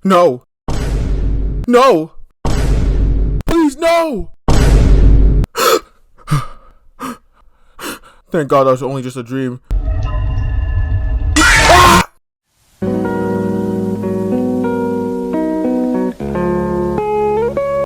No! No! Please, no! Thank God that was only just a dream.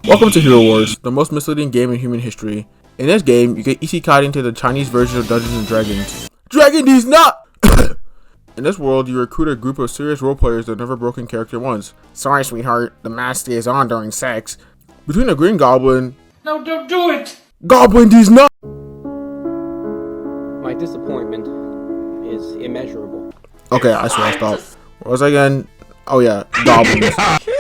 Welcome to Hero Wars, the most misleading game in human history. In this game, you get isekai into the Chinese version of Dungeons and Dragons. Dragon D's not! In this world, you recruit a group of serious role players that have never broken character once. Sorry, sweetheart, the mask stays on during sex. Between a Green Goblin... No, don't do it! Goblin D's not! My disappointment is immeasurable. Okay, I swear I'll stop. What was I again? Oh yeah, goblins.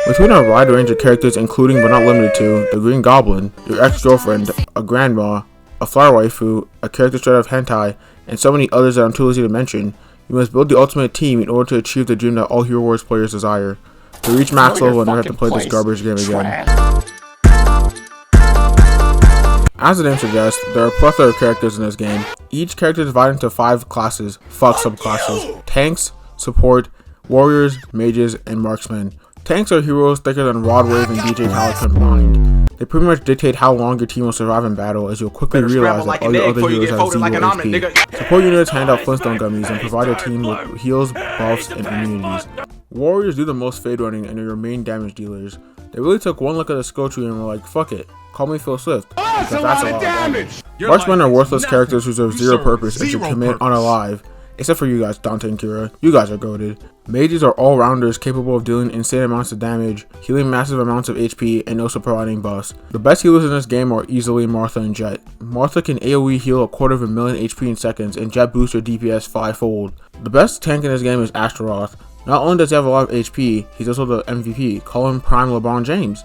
Between a wide range of characters including but not limited to the Green Goblin, your ex-girlfriend, a grandma, a flower waifu, a character straight out of hentai, and so many others that I'm too lazy to mention, you must build the ultimate team in order to achieve the dream that all Hero Wars players desire. To reach max level and never have to play this garbage game again. As the name suggests, there are a plethora of characters in this game. Each character is divided into 5 classes, fuck subclasses: tanks, support, warriors, mages, and marksmen. Tanks are heroes thicker than Rod Wave and DJ Khaled combined. They pretty much dictate how long your team will survive in battle, as you'll quickly realize that all your other heroes have 0 HP. Support units hand out Flintstone gummies and provide your team with heals, buffs, and immunities. Warriors do the most fade running and are your main damage dealers. They really took one look at the skill tree and were like, fuck it, call me Phil Swift, because that's a lot of damage. Marksmen are worthless characters who serve zero purpose and should commit unalive. Except for you guys, Dante and Kira. You guys are goated. Mages are all-rounders capable of dealing insane amounts of damage, healing massive amounts of HP, and also providing buffs. The best healers in this game are easily Martha and Jet. Martha can AoE heal 250,000 HP in seconds, and Jet boosts your DPS 5-fold. The best tank in this game is Astaroth. Not only does he have a lot of HP, he's also the MVP. Call him Prime LeBron James.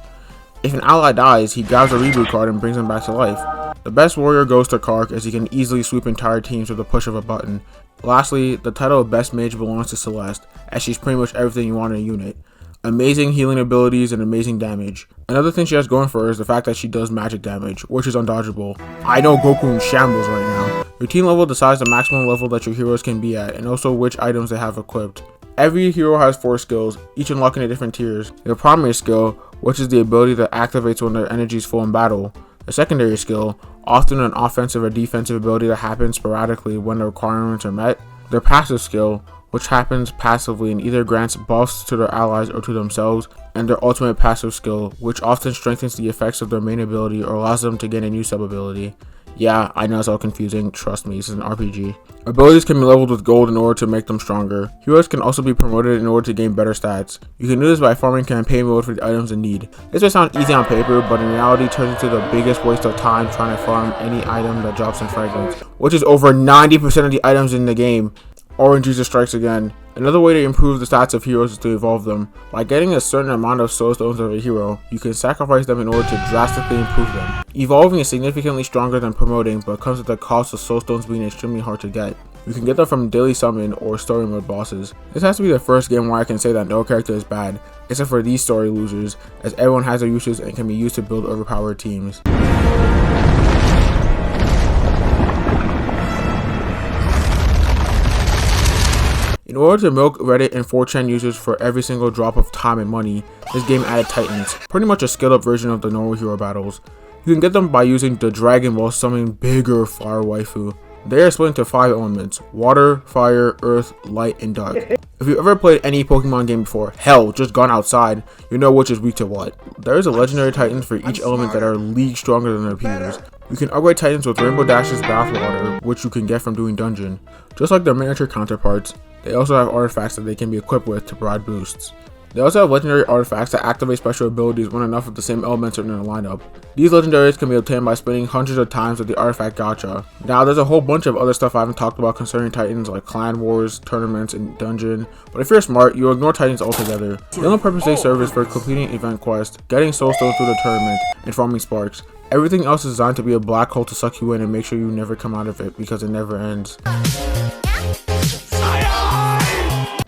If an ally dies, he grabs a reboot card and brings him back to life. The best warrior goes to Kark, as he can easily sweep entire teams with the push of a button. Lastly, the title of best mage belongs to Celeste, as she's pretty much everything you want in a unit. Amazing healing abilities and amazing damage. Another thing she has going for her is the fact that she does magic damage, which is undodgeable. I know Goku in shambles right now. Your team level decides the maximum level that your heroes can be at, and also which items they have equipped. Every hero has 4 skills, each unlocking at different tiers. Your primary skill, which is the ability that activates when their energy is full in battle. A secondary skill, often an offensive or defensive ability that happens sporadically when the requirements are met. Their passive skill, which happens passively and either grants buffs to their allies or to themselves. And their ultimate passive skill, which often strengthens the effects of their main ability or allows them to gain a new sub-ability. Yeah, I know it's all confusing, trust me, this is an RPG. Abilities can be leveled with gold in order to make them stronger. Heroes can also be promoted in order to gain better stats. You can do this by farming campaign mode for the items in need. This may sound easy on paper, but in reality turns into the biggest waste of time trying to farm any item that drops in fragments, which is over 90% of the items in the game. Orange Jesus strikes again. Another way to improve the stats of heroes is to evolve them. By getting a certain amount of soul stones of a hero, you can sacrifice them in order to drastically improve them. Evolving is significantly stronger than promoting, but comes at the cost of soul stones being extremely hard to get. You can get them from daily summon or story mode bosses. This has to be the first game where I can say that no character is bad, except for these story losers, as everyone has their uses and can be used to build overpowered teams. In order to milk Reddit and 4chan users for every single drop of time and money, this game added Titans, pretty much a scaled up version of the normal hero battles. You can get them by using the dragon while summoning bigger fire waifu. They are split into 5 elements: water, fire, earth, light, and dark. If you've ever played any Pokemon game before, hell, just gone outside, you know which is weak to what. There is a legendary Titans for each element that are leagues stronger than their peers. You can upgrade Titans with Rainbow Dash's bathwater, which you can get from doing dungeon. Just like their miniature counterparts, they also have artifacts that they can be equipped with to provide boosts. They also have legendary artifacts that activate special abilities when enough of the same elements are in a lineup. These legendaries can be obtained by spending hundreds of times with the artifact gacha. Now there's a whole bunch of other stuff I haven't talked about concerning Titans, like clan wars, tournaments, and dungeon, but if you're smart, you'll ignore Titans altogether. The only purpose they serve is for completing event quests, getting soul stones through the tournament, and farming sparks. Everything else is designed to be a black hole to suck you in and make sure you never come out of it, because it never ends.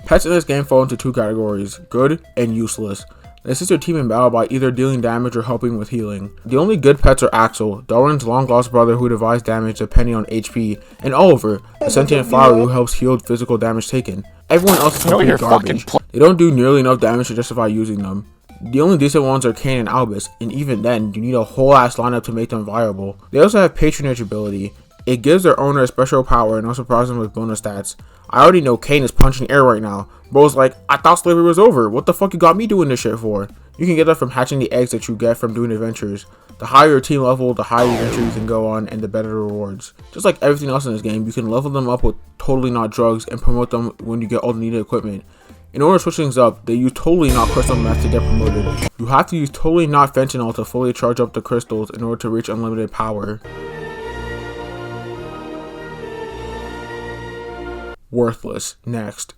Pets in this game fall into 2 categories, good and useless. They assist your team in battle by either dealing damage or helping with healing. The only good pets are Axel, Darwin's long lost brother who divides damage depending on HP, and Oliver, a sentient flower who helps heal physical damage taken. Everyone else is complete garbage. They don't do nearly enough damage to justify using them. The only decent ones are Kain and Albus, and even then, you need a whole ass lineup to make them viable. They also have Patronage ability. It gives their owner a special power and also provides them with bonus stats. I already know Kain is punching air right now. Bro's like, I thought slavery was over. What the fuck you got me doing this shit for? You can get that from hatching the eggs that you get from doing adventures. The higher your team level, the higher adventure you can go on, and the better the rewards. Just like everything else in this game, you can level them up with Totally Not drugs and promote them when you get all the needed equipment. In order to switch things up, they use Totally Not crystal meth to get promoted. You have to use Totally Not fentanyl to fully charge up the crystals in order to reach unlimited power. Worthless. Next.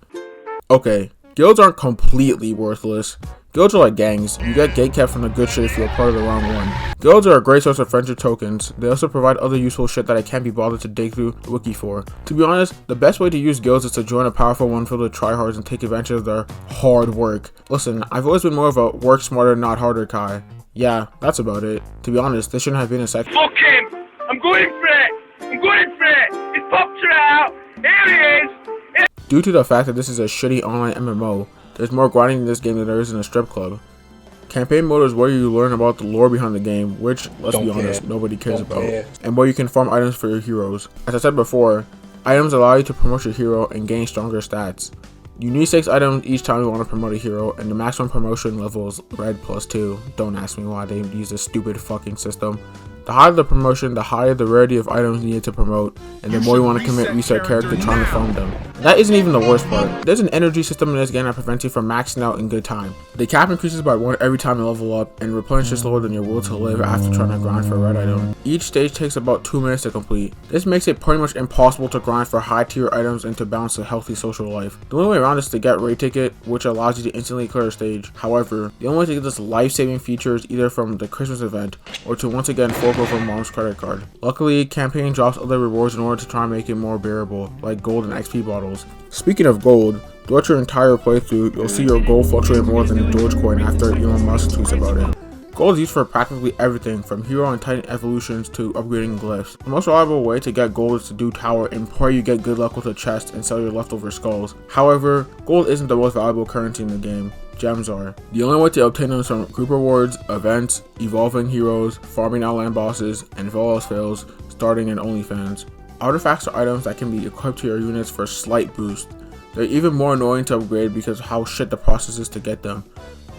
Okay, guilds aren't completely worthless. Guilds are like gangs. You get gatekept from the good shit if you're part of the wrong one. Guilds are a great source of friendship tokens. They also provide other useful shit that I can't be bothered to dig through the wiki for. To be honest, the best way to use guilds is to join a powerful one filled with tryhards and take advantage of their hard work. Listen, I've always been more of a work smarter, not harder Kai. Yeah, that's about it. To be honest, this shouldn't have been a second. Fuck him! I'm going for it! I'm going for it! He's popped her out! Here he is! Due to the fact that this is a shitty online MMO, there's more grinding in this game than there is in a strip club. Campaign mode is where you learn about the lore behind the game, which, let's be honest, nobody cares about, and where you can farm items for your heroes. As I said before, items allow you to promote your hero and gain stronger stats. You need 6 items each time you want to promote a hero, and the maximum promotion level is red +2. Don't ask me why they use this stupid fucking system. The higher the promotion, the higher the rarity of items needed to promote, and the more you want to commit reset character trying to farm them. That isn't even the worst part. There's an energy system in this game that prevents you from maxing out in good time. The cap increases by 1 every time you level up, and replenishes slower than your will to live after trying to grind for a red item. Each stage takes about 2 minutes to complete. This makes it pretty much impossible to grind for high tier items and to balance a healthy social life. The only way around is to get raid ticket, which allows you to instantly clear a stage. However, the only way to get this life-saving feature is either from the Christmas event, or to once again fork over mom's credit card. Luckily, campaign drops other rewards in order to try and make it more bearable, like gold and XP bottles. Speaking of gold, throughout your entire playthrough, you'll see your gold fluctuate more than the Dogecoin after Elon Musk tweets about it. Gold is used for practically everything, from hero and titan evolutions to upgrading glyphs. The most reliable way to get gold is to do tower and pray you get good luck with a chest and sell your leftover skulls. However, gold isn't the most valuable currency in the game. Gems are. The only way to obtain them is from group rewards, events, evolving heroes, farming outland bosses, and if all else fails, starting in OnlyFans. Artifacts are items that can be equipped to your units for a slight boost. They're even more annoying to upgrade because of how shit the process is to get them.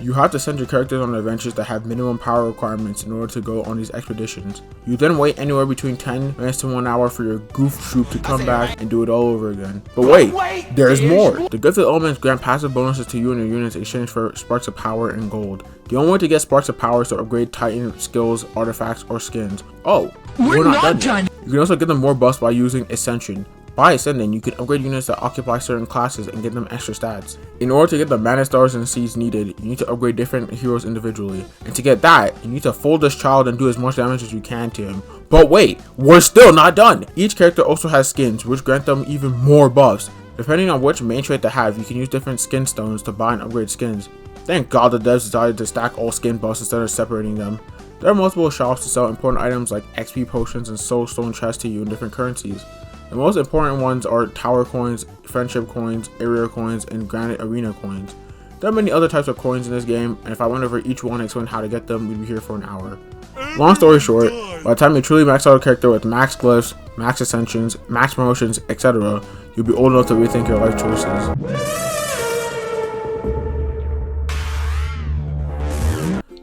You have to send your characters on adventures that have minimum power requirements in order to go on these expeditions. You then wait anywhere between 10 minutes to 1 hour for your goof troop to come back and do it all over again. But wait, there's more! The gifted elements grant passive bonuses to you and your units in exchange for sparks of power and gold. The only way to get sparks of power is to upgrade titan skills, artifacts, or skins. Oh, we're not done yet. You can also get them more buffs by using Ascension. By Ascending, you can upgrade units that occupy certain classes and get them extra stats. In order to get the mana stars and seeds needed, you need to upgrade different heroes individually. And to get that, you need to fold this child and do as much damage as you can to him. But wait, we're still not done! Each character also has skins, which grant them even more buffs. Depending on which main trait they have, you can use different skin stones to buy and upgrade skins. Thank God the devs decided to stack all skin buffs instead of separating them. There are multiple shops to sell important items like XP potions and soul stone chests to you in different currencies. The most important ones are tower coins, friendship coins, area coins, and granite arena coins. There are many other types of coins in this game, and if I went over each one and explained how to get them, we'd be here for an hour. Long story short, by the time you truly max out a character with max glyphs, max ascensions, max promotions, etc., you'll be old enough to rethink your life choices.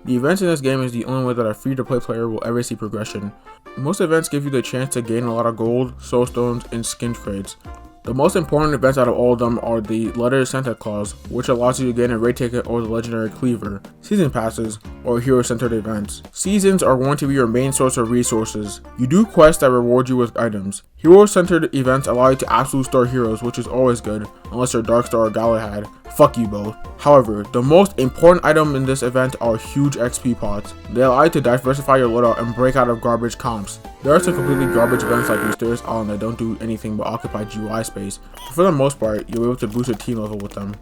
The events in this game is the only way that a free-to-play player will ever see progression. Most events give you the chance to gain a lot of gold, soul stones, and skin crates. The most important events out of all of them are the Letter of Santa Claus, which allows you to gain a raid ticket or the legendary cleaver, season passes, or hero-centered events. Seasons are going to be your main source of resources. You do quests that reward you with items. Hero-centered events allow you to absolute star heroes, which is always good, unless you're Darkstar or Galahad. Fuck you both. However, the most important item in this event are huge XP pots. They allow you to diversify your loadout and break out of garbage comps. There are some completely garbage events like Mysterious Island that don't do anything but occupy GUI space, but for the most part, you'll be able to boost your team level with them.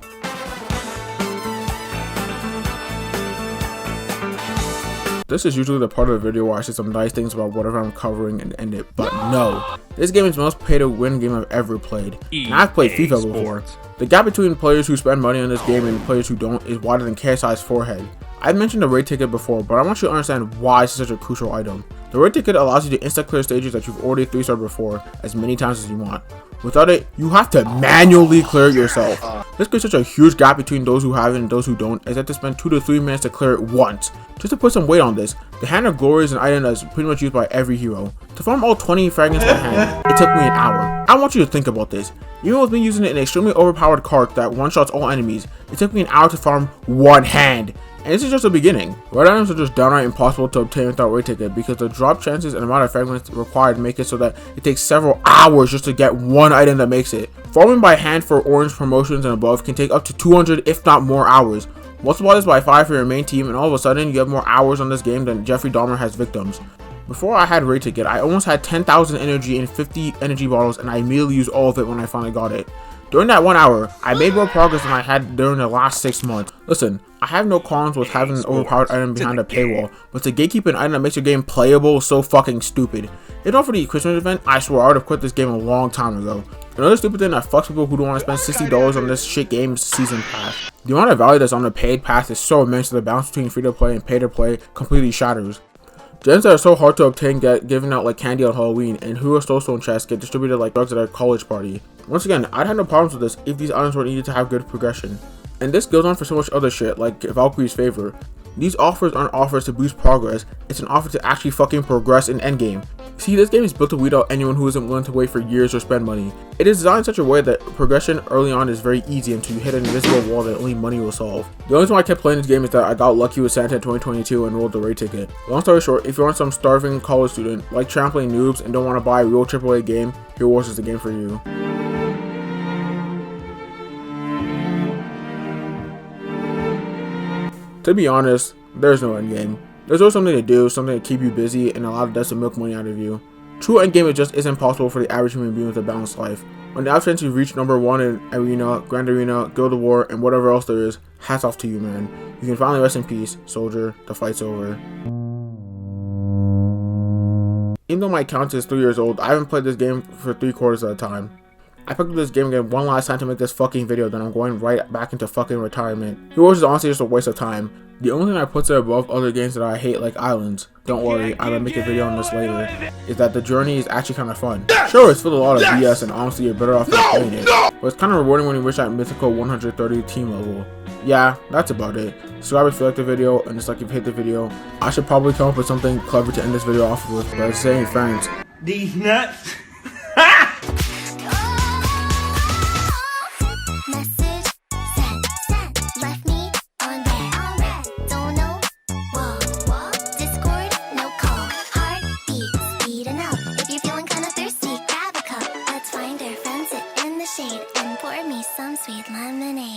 This is usually the part of the video where I say some nice things about whatever I'm covering and end it, but no. This game is the most pay-to-win game I've ever played. And I've played FIFA before, The gap between players who spend money on this game and players who don't is wider than KSI's forehead. I mentioned the raid ticket before, but I want you to understand why it's such a crucial item. The raid ticket allows you to insta clear stages that you've already 3-starred before as many times as you want. Without it, you have to manually clear it yourself. This creates such a huge gap between those who have it and those who don't, as they have to spend 2 to 3 minutes to clear it once. Just to put some weight on this, the Hand of Glory is an item that's pretty much used by every hero. To farm all 20 fragments by hand, it took me an hour. I want you to think about this. Even with me using an extremely overpowered card that one-shots all enemies, it took me an hour to farm 1 hand. And this is just the beginning. Red items are just downright impossible to obtain without raid ticket because the drop chances and amount of fragments required make it so that it takes several hours just to get one item that makes it. Farming by hand for orange promotions and above can take up to 200 if not more hours. Multiply this by 5 for your main team and all of a sudden you have more hours on this game than Jeffrey Dahmer has victims. Before I had raid ticket, I almost had 10,000 energy and 50 energy bottles and I immediately used all of it when I finally got it. During that 1 hour, I made more progress than I had during the last 6 months. Listen, I have no qualms with having an overpowered item behind a paywall, but to gatekeep an item that makes your game playable is so fucking stupid. If not for the Christmas event, I swear I would have quit this game a long time ago. Another stupid thing that fucks people who don't want to spend $60 on this shit game is season pass. The amount of value that's on the paid pass is so immense that the balance between free to play and pay to play completely shatters. Gems that are so hard to obtain get given out like candy on Halloween, and Hero Soulstone chests get distributed like drugs at a college party. Once again, I'd have no problems with this if these items were needed to have good progression. And this goes on for so much other shit, like Valkyrie's Favor. These offers aren't offers to boost progress, it's an offer to actually fucking progress in endgame. See, this game is built to weed out anyone who isn't willing to wait for years or spend money. It is designed in such a way that progression early on is very easy until you hit an invisible wall that only money will solve. The only reason why I kept playing this game is that I got lucky with Santa in 2022 and rolled the raid ticket. Long story short, if you're some starving college student, like trampling noobs and don't want to buy a real AAA game, Hero Wars is the game for you. To be honest, there's no endgame. There's always something to do, something to keep you busy, and a lot of that's to milk money out of you. True endgame just isn't possible for the average human being with a balanced life. On the off chance you reach number 1 in Arena, Grand Arena, Guild of War, and whatever else there is, hats off to you, man. You can finally rest in peace, soldier. The fight's over. Even though my account is 3 years old, I haven't played this game for 3/4 of the time. I picked up this game again one last time to make this fucking video, then I'm going right back into fucking retirement. Hero Wars is honestly just a waste of time. The only thing I put it above other games that I hate, like Islands, don't worry, I will make a video on this later, is that the journey is actually kind of fun. Sure, it's filled with a lot of BS and honestly you're better off not playing it, but it's kind of rewarding when you reach that mythical 130 team level. Yeah, that's about it. Subscribe if you like the video, and dislike if you hate the video. I should probably come up with something clever to end this video off with, but it's saying friends. These nuts. Shade and pour me some sweet lemonade.